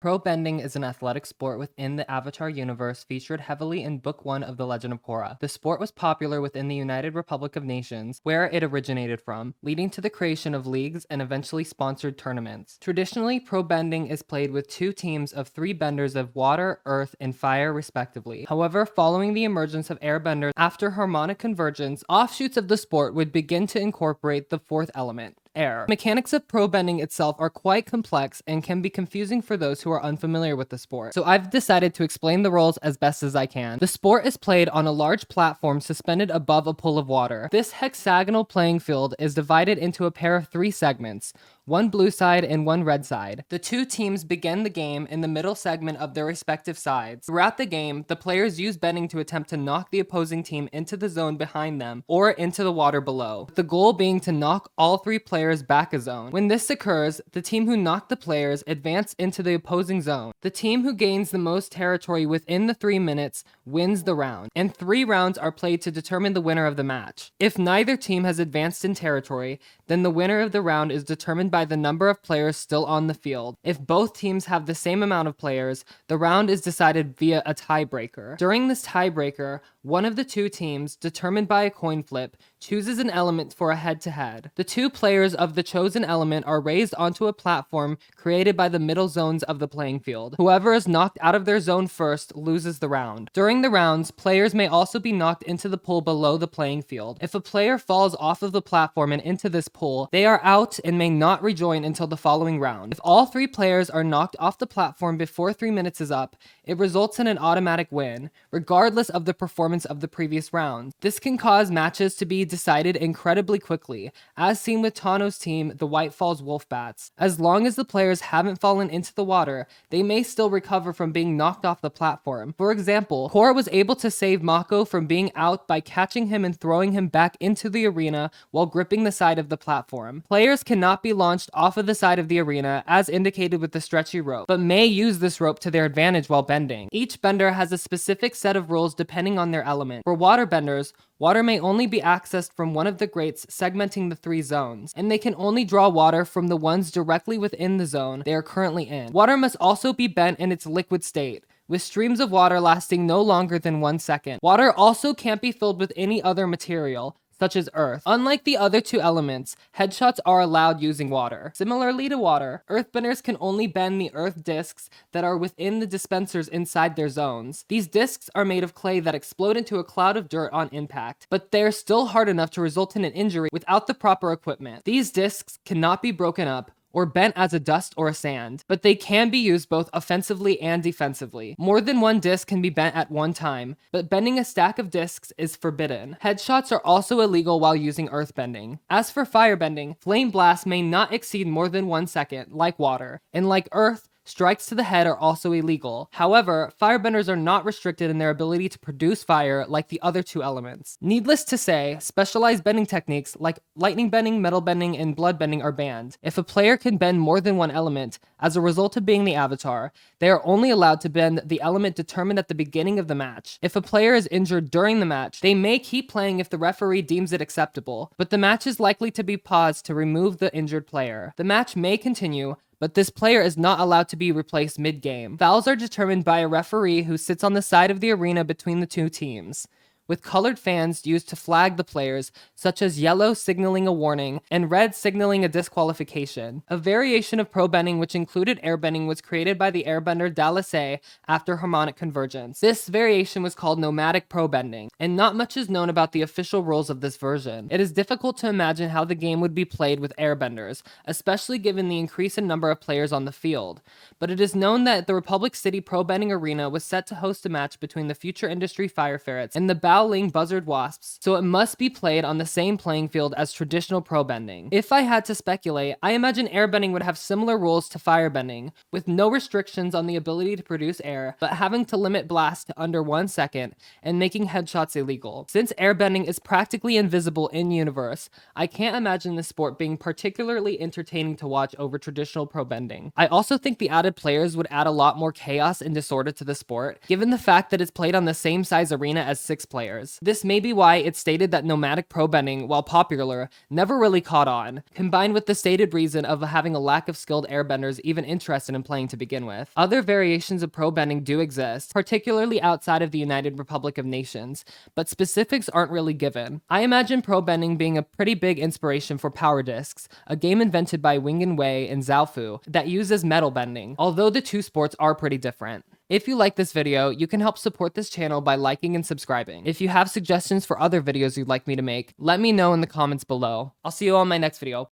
Pro bending is an athletic sport within the Avatar universe featured heavily in Book 1 of The Legend of Korra. The sport was popular within the United Republic of Nations, where it originated from, leading to the creation of leagues and eventually sponsored tournaments. Traditionally, pro bending is played with two teams of three benders of water, earth, and fire respectively. However, following the emergence of airbenders after harmonic convergence, offshoots of the sport would begin to incorporate the fourth element, air. Mechanics of pro bending itself are quite complex and can be confusing for those who are unfamiliar with the sport, so I've decided to explain the rules as best as I can. The sport is played on a large platform suspended above a pool of water. This hexagonal playing field is divided into a pair of three segments, one blue side and one red side. The two teams begin the game in the middle segment of their respective sides. Throughout the game, the players use bending to attempt to knock the opposing team into the zone behind them or into the water below, with the goal being to knock all three players back a zone. When this occurs, the team who knocked the players advance into the opposing zone. The team who gains the most territory within the 3 minutes wins the round, and 3 rounds are played to determine the winner of the match. If neither team has advanced in territory, then the winner of the round is determined by the number of players still on the field. If both teams have the same amount of players, the round is decided via a tiebreaker. During this tiebreaker, one of the two teams, determined by a coin flip, chooses an element for a head-to-head. The two players of the chosen element are raised onto a platform created by the middle zones of the playing field. Whoever is knocked out of their zone first loses the round. During the rounds, players may also be knocked into the pool below the playing field. If a player falls off of the platform and into this pool, they are out and may not rejoin until the following round. If all three players are knocked off the platform before 3 minutes is up, it results in an automatic win, regardless of the performance of the previous round. This can cause matches to be decided incredibly quickly, as seen with Tano's team, the White Falls Wolfbats. As long as the players haven't fallen into the water, they may still recover from being knocked off the platform. For example, Korra was able to save Mako from being out by catching him and throwing him back into the arena while gripping the side of the platform. Players cannot be launched off of the side of the arena, as indicated with the stretchy rope, but may use this rope to their advantage while bending. Each bender has a specific set of rules depending on their element. For water benders, water may only be accessed from one of the grates segmenting the 3 zones, and they can only draw water from the ones directly within the zone they are currently in. Water must also be bent in its liquid state, with streams of water lasting no longer than 1 second. Water also can't be filled with any other material, such as earth. Unlike the other two elements, headshots are allowed using water. Similarly to water, earthbenders can only bend the earth discs that are within the dispensers inside their zones. These discs are made of clay that explode into a cloud of dirt on impact, but they're still hard enough to result in an injury without the proper equipment. These discs cannot be broken up or bent as a dust or a sand, but they can be used both offensively and defensively. More than one disc can be bent at one time, but bending a stack of discs is forbidden. Headshots are also illegal while using earthbending. As for firebending, flame blasts may not exceed more than 1 second, like water, and like earth, strikes to the head are also illegal. However, firebenders are not restricted in their ability to produce fire like the other two elements. Needless to say, specialized bending techniques like lightning bending, metal bending, and blood bending are banned. If a player can bend more than one element, as a result of being the avatar, they are only allowed to bend the element determined at the beginning of the match. If a player is injured during the match, they may keep playing if the referee deems it acceptable, but the match is likely to be paused to remove the injured player. The match may continue, but this player is not allowed to be replaced mid-game. Fouls are determined by a referee who sits on the side of the arena between the two teams, with colored fans used to flag the players, such as yellow signaling a warning and red signaling a disqualification. A variation of pro bending which included airbending was created by the airbender Dallasay after harmonic convergence. This variation was called nomadic pro bending, and not much is known about the official rules of this version. It is difficult to imagine how the game would be played with airbenders, especially given the increase in number of players on the field, but it is known that the Republic City Pro Bending Arena was set to host a match between the Future Industry Fire Ferrets and the Baoling Buzzard Wasps, so it must be played on the same playing field as traditional pro bending. If I had to speculate, I imagine airbending would have similar rules to firebending, with no restrictions on the ability to produce air, but having to limit blasts to under 1 second and making headshots illegal. Since airbending is practically invisible in-universe, I can't imagine the sport being particularly entertaining to watch over traditional pro bending. I also think the added players would add a lot more chaos and disorder to the sport, given the fact that it's played on the same size arena as 6 players. players. This may be why it's stated that nomadic pro bending, while popular, never really caught on, combined with the stated reason of having a lack of skilled airbenders even interested in playing to begin with. Other variations of pro bending do exist, particularly outside of the United Republic of Nations, but specifics aren't really given. I imagine pro bending being a pretty big inspiration for Power Discs, a game invented by Wing and Wei and Zhaofu that uses metal bending, although the two sports are pretty different. If you like this video, you can help support this channel by liking and subscribing. If you have suggestions for other videos you'd like me to make, let me know in the comments below. I'll see you on my next video.